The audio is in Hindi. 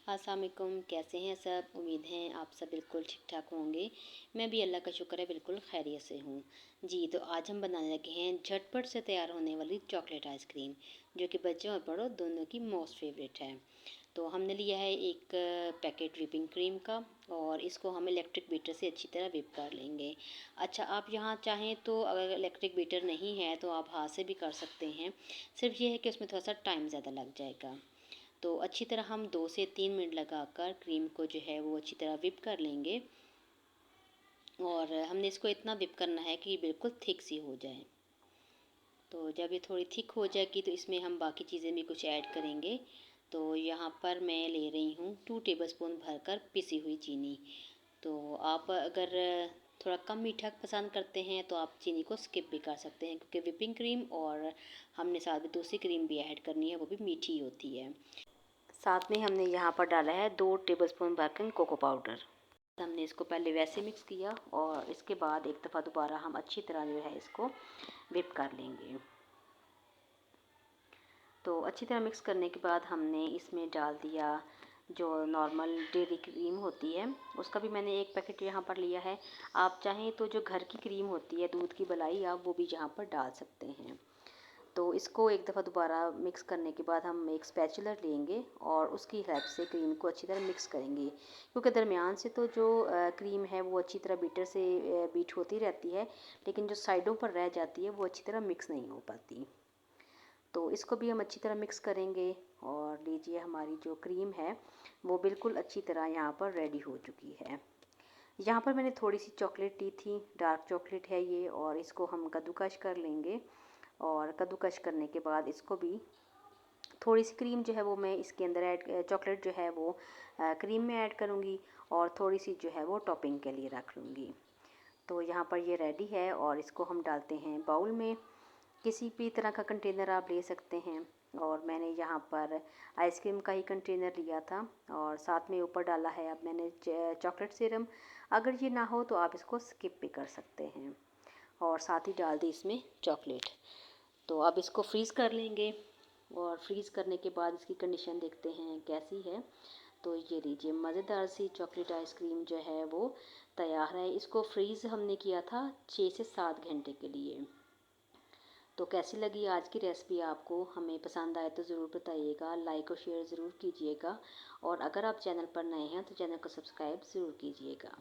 अस्सलाम वालेकुम, कैसे हैं सब। उम्मीद है आप सब बिल्कुल ठीक ठाक होंगे। मैं भी अल्लाह का शुक्र है बिल्कुल खैरियत से हूँ जी। तो आज हम बनाने लगे हैं झटपट से तैयार होने वाली चॉकलेट आइसक्रीम, जो कि बच्चों और बड़ों दोनों की मोस्ट फेवरेट है। तो हमने लिया है एक पैकेट व्हिपिंग क्रीम का, और इसको हम इलेक्ट्रिक बीटर से अच्छी तरह व्हिप कर लेंगे। अच्छा, आप यहाँ चाहें तो अगर इलेक्ट्रिक बीटर नहीं है तो आप हाथ से भी कर सकते हैं। सिर्फ ये है कि उसमें थोड़ा सा टाइम ज़्यादा लग जाएगा। तो अच्छी तरह हम 2 से 3 मिनट लगाकर क्रीम को जो है वो अच्छी तरह व्हिप कर लेंगे, और हमने इसको इतना व्हिप करना है कि बिल्कुल थिक सी हो जाए। तो जब ये थोड़ी थिक हो जाएगी तो इसमें हम बाकी चीज़ें भी कुछ ऐड करेंगे। तो यहाँ पर मैं ले रही हूँ 2 टेबलस्पून भरकर पिसी हुई चीनी। तो आप अगर थोड़ा कम मीठा पसंद करते हैं तो आप चीनी को स्किप भी कर सकते हैं, क्योंकि व्हिपिंग क्रीम और हमने साथ में दूसरी क्रीम भी ऐड करनी है, वो भी मीठी होती है। साथ में हमने यहाँ पर डाला है 2 टेबलस्पून बेकिंग कोको पाउडर। हमने इसको पहले वैसे मिक्स किया, और इसके बाद एक दफ़ा दोबारा हम अच्छी तरह जो है इसको व्हिप कर लेंगे। तो अच्छी तरह मिक्स करने के बाद हमने इसमें डाल दिया जो नॉर्मल डेयरी क्रीम होती है, उसका भी मैंने एक पैकेट यहाँ पर लिया है। आप चाहें तो जो घर की क्रीम होती है, दूध की मलाई, आप वो भी यहाँ पर डाल सकते हैं। तो इसको एक दफ़ा दोबारा मिक्स करने के बाद हम एक स्पैचुलर लेंगे और उसकी हेल्प से क्रीम को अच्छी तरह मिक्स करेंगे, क्योंकि दरमियान से तो जो क्रीम है वो अच्छी तरह बीटर से बीट होती रहती है, लेकिन जो साइडों पर रह जाती है वो अच्छी तरह मिक्स नहीं हो पाती। तो इसको भी हम अच्छी तरह मिक्स करेंगे, और लीजिए हमारी जो क्रीम है वो बिल्कुल अच्छी तरह यहाँ पर रेडी हो चुकी है। यहाँ पर मैंने थोड़ी सी चॉकलेट ली थी, डार्क चॉकलेट है ये, और इसको हम कद्दूकश कर लेंगे। और कद्दूकश करने के बाद इसको भी थोड़ी सी क्रीम जो है वो मैं इसके अंदर ऐड, चॉकलेट जो है वो क्रीम में ऐड करूँगी, और थोड़ी सी जो है वो टॉपिंग के लिए रख लूँगी। तो यहाँ पर ये रेडी है, और इसको हम डालते हैं बाउल में। किसी भी तरह का कंटेनर आप ले सकते हैं, और मैंने यहाँ पर आइसक्रीम का ही कंटेनर लिया था, और साथ में ऊपर डाला है अब मैंने चॉकलेट सिरम। अगर ये ना हो तो आप इसको स्किप भी कर सकते हैं, और साथ ही डाल दी इसमें चॉकलेट। तो अब इसको फ्रीज़ कर लेंगे, और फ्रीज़ करने के बाद इसकी कंडीशन देखते हैं कैसी है। तो ये लीजिए मज़ेदार सी चॉकलेट आइसक्रीम जो है वो तैयार है। इसको फ्रीज़ हमने किया था 6 से 7 घंटे के लिए। तो कैसी लगी आज की रेसिपी आपको, हमें पसंद आए तो ज़रूर बताइएगा, लाइक और शेयर ज़रूर कीजिएगा, और अगर आप चैनल पर नए हैं तो चैनल को सब्सक्राइब ज़रूर कीजिएगा।